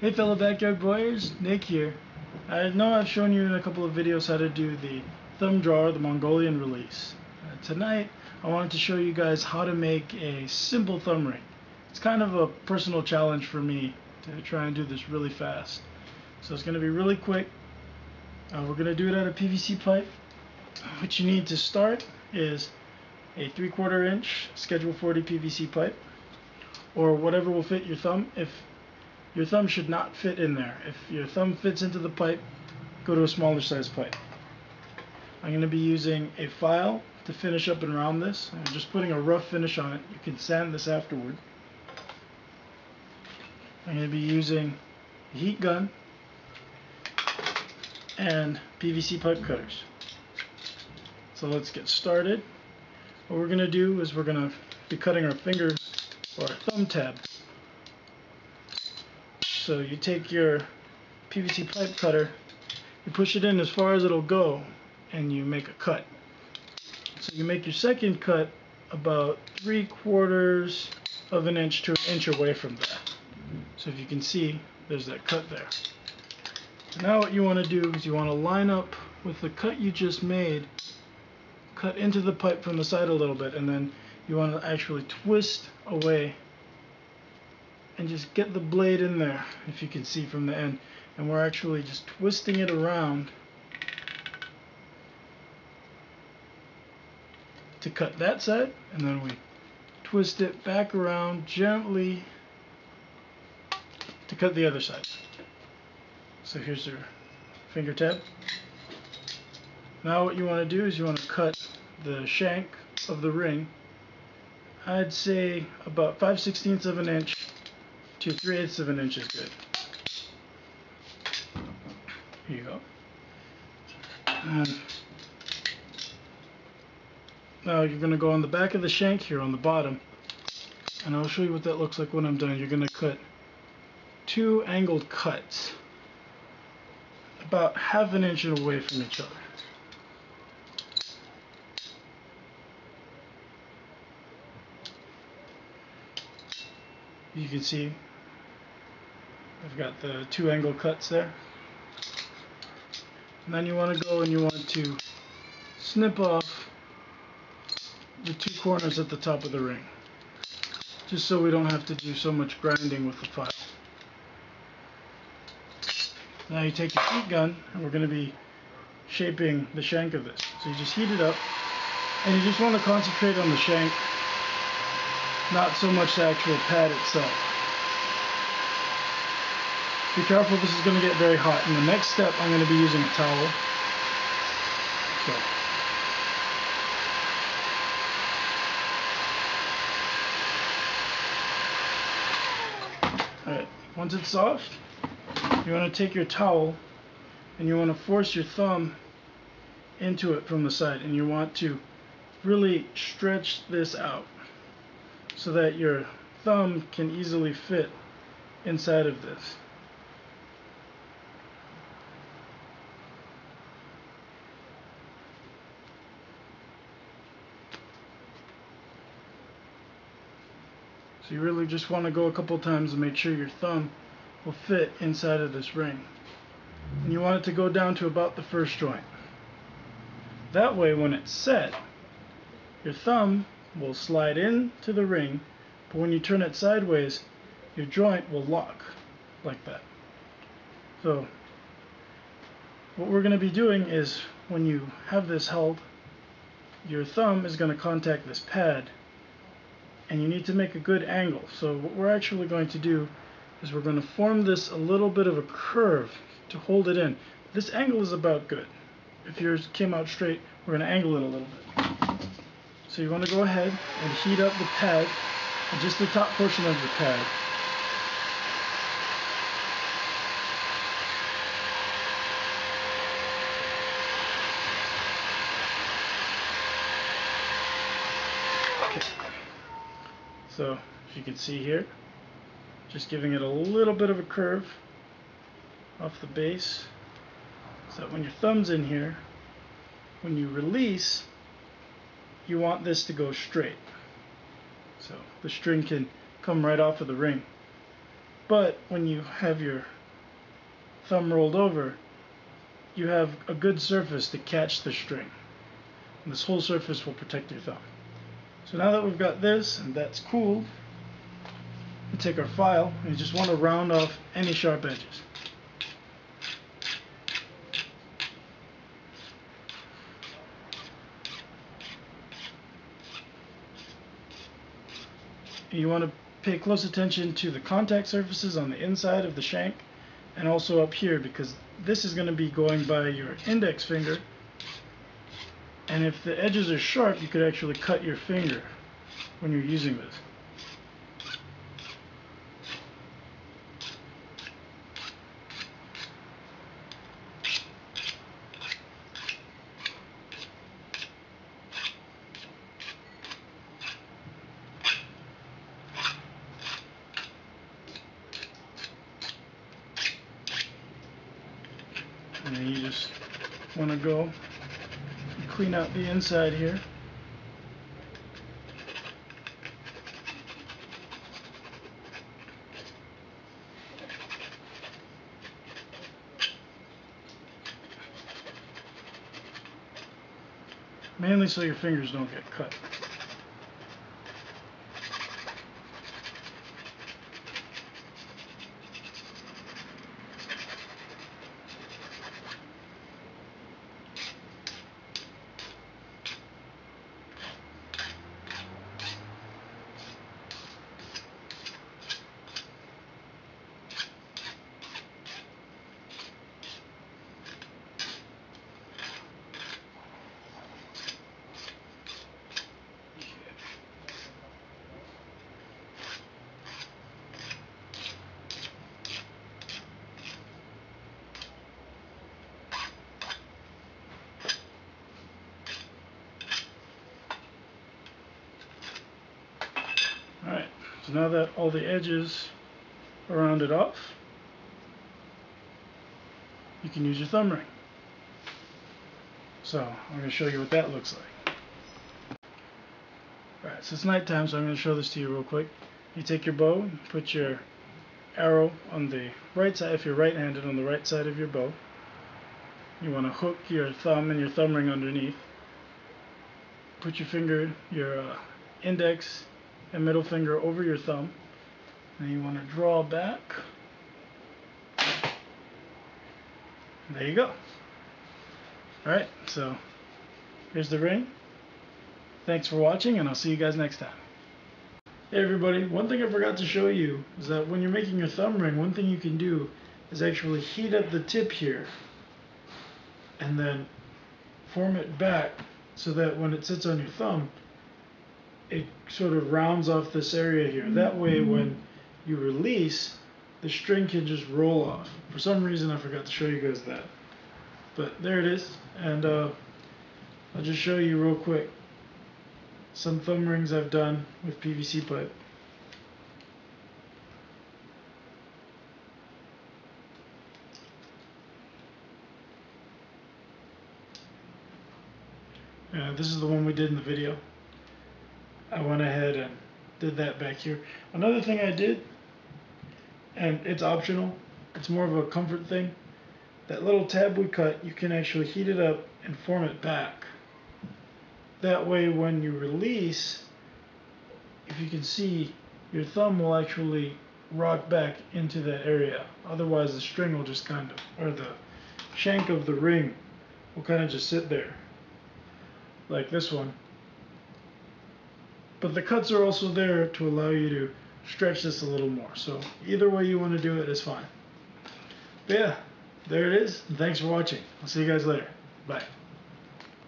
Hey fellow backyard boys, Nick here. I know I've shown you in a couple of videos how to do the thumb drawer, the Mongolian release. Tonight I wanted to show you guys how to make a simple thumb ring. It's kind of a personal challenge for me to try and do this really fast. So it's going to be really quick. We're going to do it out of PVC pipe. What you need to start is a 3/4 inch Schedule 40 PVC pipe, or whatever will fit your thumb. If your thumb should not fit in there. If your thumb fits into the pipe, go to a smaller size pipe. I'm going to be using a file to finish up and round this. I'm just putting a rough finish on it. You can sand this afterward. I'm going to be using a heat gun and PVC pipe cutters. So let's get started. What we're going to do is we're going to be cutting our finger or our thumb tab. So you take your PVC pipe cutter, you push it in as far as it'll go, and you make a cut. So you make your second cut about 3/4 of an inch to an inch away from that. So if you can see, there's that cut there. Now what you want to do is you want to line up with the cut you just made, cut into the pipe from the side a little bit, and then you want to actually twist away and just get the blade in there, if you can see from the end. And we're actually just twisting it around to cut that side, and then we twist it back around gently to cut the other side. So here's your finger tab. Now what you want to do is you want to cut the shank of the ring. I'd say about 5/16 of an inch to 3/8 of an inch is good. Here you go. And now you're going to go on the back of the shank here on the bottom, and I'll show you what that looks like when I'm done. You're going to cut 2 angled cuts about 1/2 inch away from each other. You can see I've got the 2 angle cuts there. And then you want to go and you want to snip off the 2 corners at the top of the ring, just so we don't have to do so much grinding with the file. Now you take your heat gun, and we're going to be shaping the shank of this. So you just heat it up, and you just want to concentrate on the shank, not so much the actual pad itself. Be careful, this is going to get very hot. In the next step, I'm going to be using a towel. Alright, once it's soft, you want to take your towel and you want to force your thumb into it from the side, and you want to really stretch this out so that your thumb can easily fit inside of this. So you really just want to go a couple times and make sure your thumb will fit inside of this ring. And you want it to go down to about the first joint. That way when it's set, your thumb will slide into the ring, but when you turn it sideways, your joint will lock like that. So what we're going to be doing is, when you have this held, your thumb is going to contact this pad, and you need to make a good angle. So what we're actually going to do is we're going to form this a little bit of a curve to hold it in. This angle is about good. If yours came out straight, we're going to angle it a little bit. So you want to go ahead and heat up the pad, and just the top portion of the pad. So, as you can see here, just giving it a little bit of a curve off the base, so that when your thumb's in here, when you release, you want this to go straight. So the string can come right off of the ring. But when you have your thumb rolled over, you have a good surface to catch the string. And this whole surface will protect your thumb. So now that we've got this and that's cool, we take our file and you just want to round off any sharp edges. You want to pay close attention to the contact surfaces on the inside of the shank and also up here, because this is going to be going by your index finger, and if the edges are sharp you could actually cut your finger when you're using this. And then you just want to go and clean out the inside here. Mainly so your fingers don't get cut. Alright, so now that all the edges are rounded off, you can use your thumb ring. So I'm going to show you what that looks like. Alright, so it's nighttime, so I'm going to show this to you real quick. You take your bow and put your arrow on the right side, if you're right-handed, on the right side of your bow. You want to hook your thumb and your thumb ring underneath. Put your finger, your index and middle finger over your thumb, and you want to draw back. There you go. Alright, so here's the ring. Thanks for watching, and I'll see you guys next time. Hey everybody, one thing I forgot to show you is that when you're making your thumb ring, one thing you can do is actually heat up the tip here and then form it back so that when it sits on your thumb, it sort of rounds off this area here. That way when you release, the string can just roll off. For some reason I forgot to show you guys that. But there it is, and I'll just show you real quick some thumb rings I've done with PVC pipe. This is the one we did in the video. I went ahead and did that back here. Another thing I did, and it's optional, it's more of a comfort thing, that little tab we cut, you can actually heat it up and form it back. That way when you release, if you can see, your thumb will actually rock back into that area. Otherwise the string will just kind of, or the shank of the ring will kind of just sit there, like this one. But the cuts are also there to allow you to stretch this a little more. So either way you want to do it is fine. But yeah, there it is. Thanks for watching. I'll see you guys later. Bye.